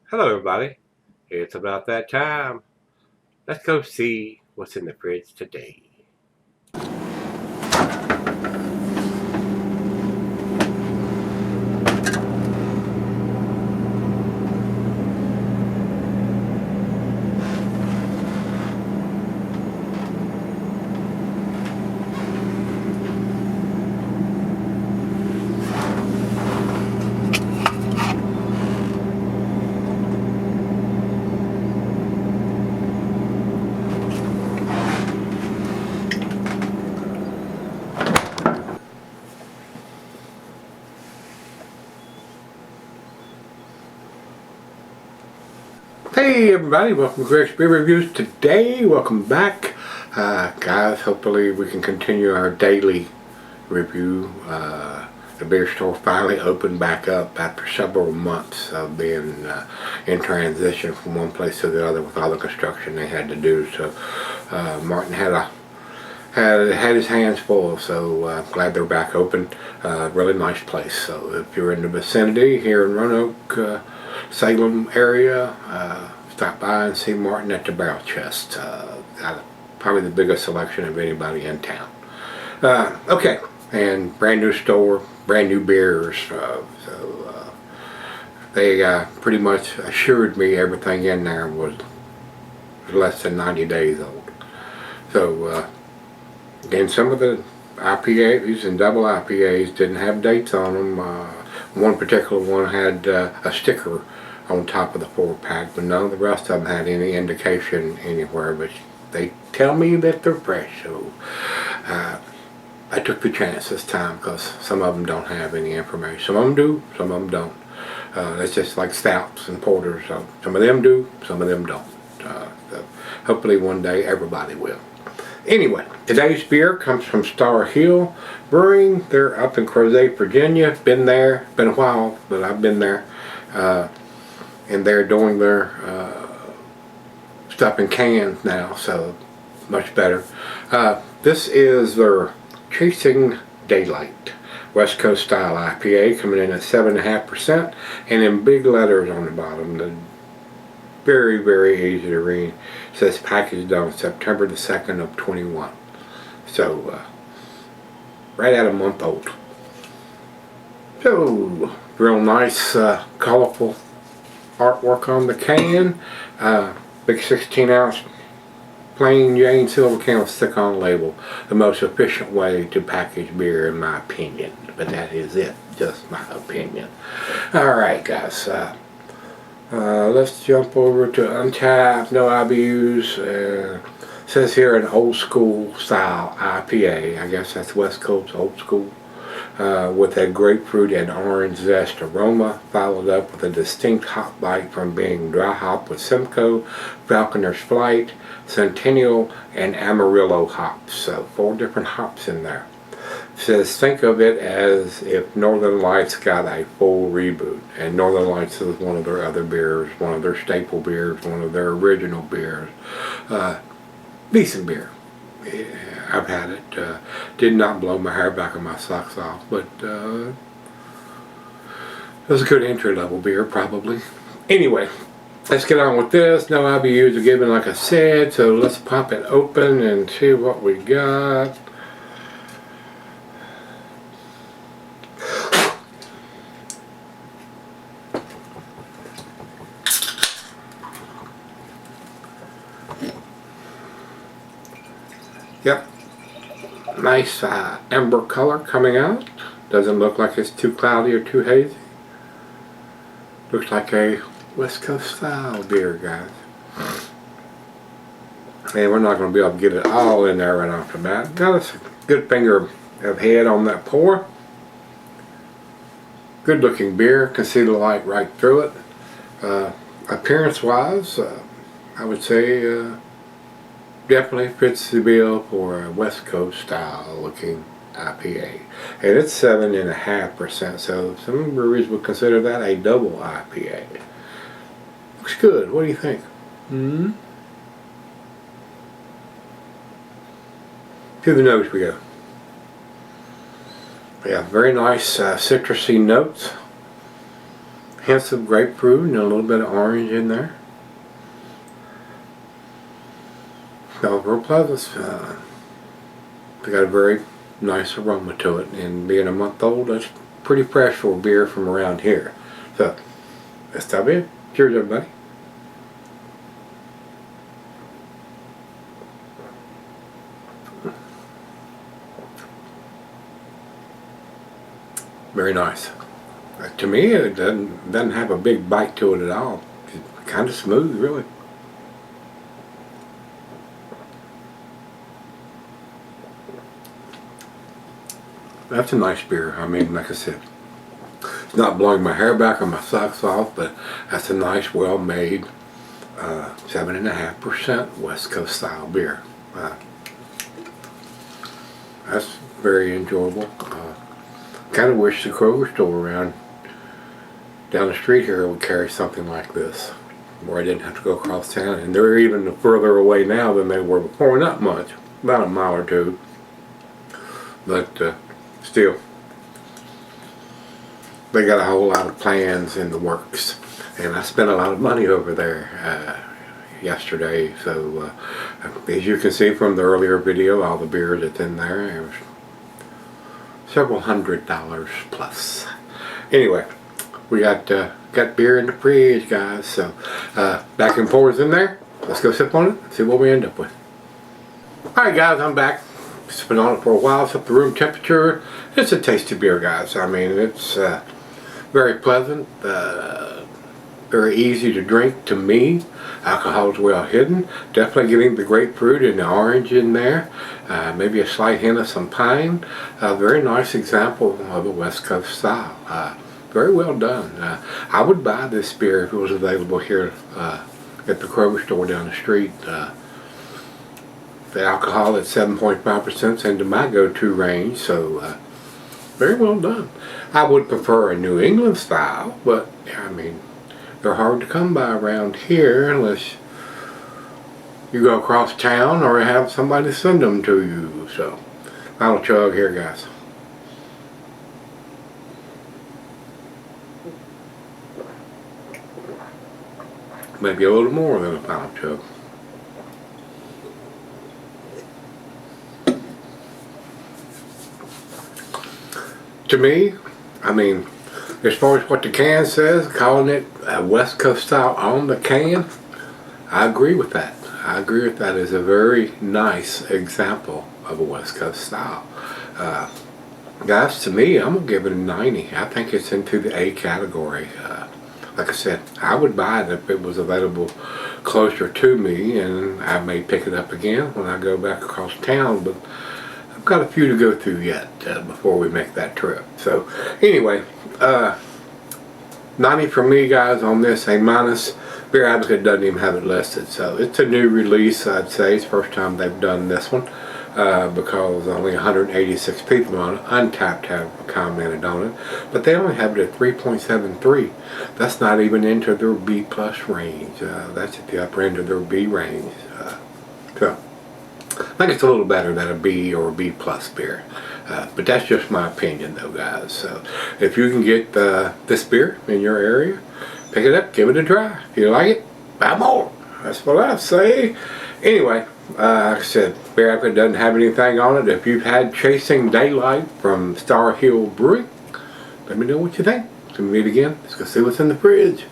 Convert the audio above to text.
Hello, everybody. It's about that time. Let's go see what's in the fridge today. Hey everybody, welcome to Gregsbeerreviews today. Welcome back. Guys, hopefully we can continue our daily review. The beer store finally opened back up after several months of being in transition from one place to the other with all the construction they had to do. So Martin had his hands full, so glad they're back open. Really nice place. So if you're in the vicinity here in Roanoke, Salem area, stop by and see Martin at the Barrel Chest. Probably the biggest selection of anybody in town. Okay, and brand new store, brand new beers. They pretty much assured me everything in there was less than 90 days old. So again, some of the IPAs and double IPAs didn't have dates on them. One particular one had a sticker on top of the 4-pack, but none of the rest of them had any indication anywhere. But they tell me that they're fresh, so I took the chance this time because some of them don't have any information. Some of them do, some of them don't. It's just like stouts and porters. So some of them do, some of them don't. So hopefully one day everybody will. Anyway, today's beer comes from Starr Brewing. They're up in Crozet, Virginia. Been there, been a while, but I've been there. And they're doing their stuff in cans now, so much better. This is their Chasing Daylight West Coast style IPA, coming in at 7.5%, and in big letters on the bottom. Very, very easy to read. It says packaged on September the 2nd of 21. So, right at a month old. So, real nice, colorful artwork on the can. Big 16-ounce plain Jane silver can with stick-on label. The most efficient way to package beer, in my opinion. But that is it. Just my opinion. Alright, guys. Let's jump over to Untapped, no IBUs. Says here an old school style IPA. I guess that's West Coast old school. With a grapefruit and orange zest aroma, followed up with a distinct hop bite from being dry hop with Simcoe, Falconer's Flight, Centennial, and Amarillo hops. So 4 different hops in there. It says think of it as if Northern Lights got a full reboot, and Northern Lights is one of their other beers, one of their staple beers, one of their original beers. Decent beer. Yeah, I've had it. Did not blow my hair back and my socks off, but it was a good entry level beer probably. Anyway, let's get on with this. No IBUs are given like I said, so let's pop it open and see what we got. Yep, nice amber color coming out. Doesn't look like it's too cloudy or too hazy. Looks like a West Coast style beer, guys. And we're not going to be able to get it all in there right off the bat. Got us a good finger of head on that pour. Good looking beer. Can see the light right through it. Appearance wise, I would say definitely fits the bill for a West Coast style looking IPA. And it's 7.5%, so some breweries would consider that a double IPA. Looks good. What do you think? To the nose we go. Yeah, very nice citrusy notes. hints of grapefruit and a little bit of orange in there. So real pleasant. They got a very nice aroma to it, and being a month old, that's pretty fresh for a beer from around here. So that's that it. Cheers, everybody. Very nice. To me, it doesn't have a big bite to it at all. It's kind of smooth, really. That's a nice beer. I mean, like I said, it's not blowing my hair back or my socks off, but that's a nice, well-made 7.5% West Coast style beer. That's very enjoyable. Kind of wish the Kroger store around down the street here would carry something like this, where I didn't have to go across town. And they're even further away now than they were before. Not much, about a mile or two, but still, they got a whole lot of plans in the works, and I spent a lot of money over there yesterday. So as you can see from the earlier video, all the beer that's in there, it was several $100 plus. Anyway, we got beer in the fridge, guys. So back and forth in there. Let's go sip on it and see what we end up with. Alright guys, I'm back. It's been on it for a while. It's up to room temperature. It's a tasty beer, guys. I mean, it's very pleasant, very easy to drink to me. Alcohol is well hidden. Definitely getting the grapefruit and the orange in there. Maybe a slight hint of some pine. A very nice example of a West Coast style. Very well done. I would buy this beer if it was available here at the Kroger store down the street. The alcohol at 7.5% is into my go-to range, so very well done. I would prefer a New England style, but I mean, they're hard to come by around here unless you go across town or have somebody send them to you. So, final chug here, guys. Maybe a little more than a final chug. To me, I mean, as far as what the can says, calling it a West Coast style on the can, I agree with that. I agree with that as a very nice example of a West Coast style. Guys, to me, I'm going to give it a 90. I think it's into the A category. Like I said, I would buy it if it was available closer to me, and I may pick it up again when I go back across town, but I've got a few to go through yet before we make that trip. So anyway, 90 for me, guys, on this, A minus. Beer Advocate doesn't even have it listed, so it's a new release. I'd say it's the first time they've done this one, because only 186 people on it, Untapped, have commented on it, but they only have it at 3.73. That's not even into their B plus range. That's at the upper end of their B range. So I think it's a little better than a B or a B plus beer, but that's just my opinion, though, guys. So if you can get this beer in your area, pick it up, give it a try. If you like it, buy more. That's what I say. Anyway, like I said, Beer Advocate doesn't have anything on it. If you've had Chasing Daylight from Starr Brewery, let me know what you think. Till we meet again, let's go see what's in the fridge.